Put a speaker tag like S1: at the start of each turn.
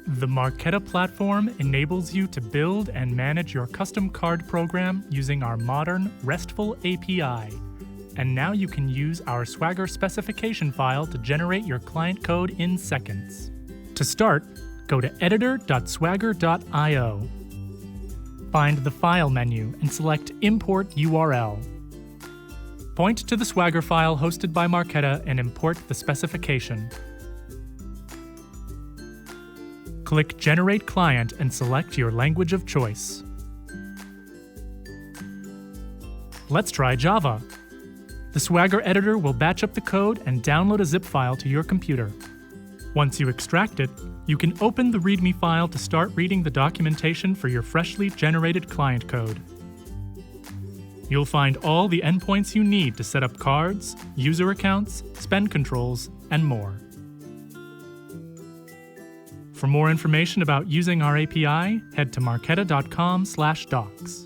S1: The Marqeta platform enables you to build and manage your custom card program using our modern, RESTful API. And now you can use our Swagger specification file to generate your client code in seconds. To start, go to editor.swagger.io. Find the File menu and select Import URL. Point to the Swagger file hosted by Marqeta and import the specification. Click Generate Client and select your language of choice. Let's try Java. The Swagger editor will batch up the code and download a zip file to your computer. Once you extract it, you can open the README file to start reading the documentation for your freshly generated client code. You'll find all the endpoints you need to set up cards, user accounts, spend controls, and more. For more information about using our API, head to marqeta.com/docs.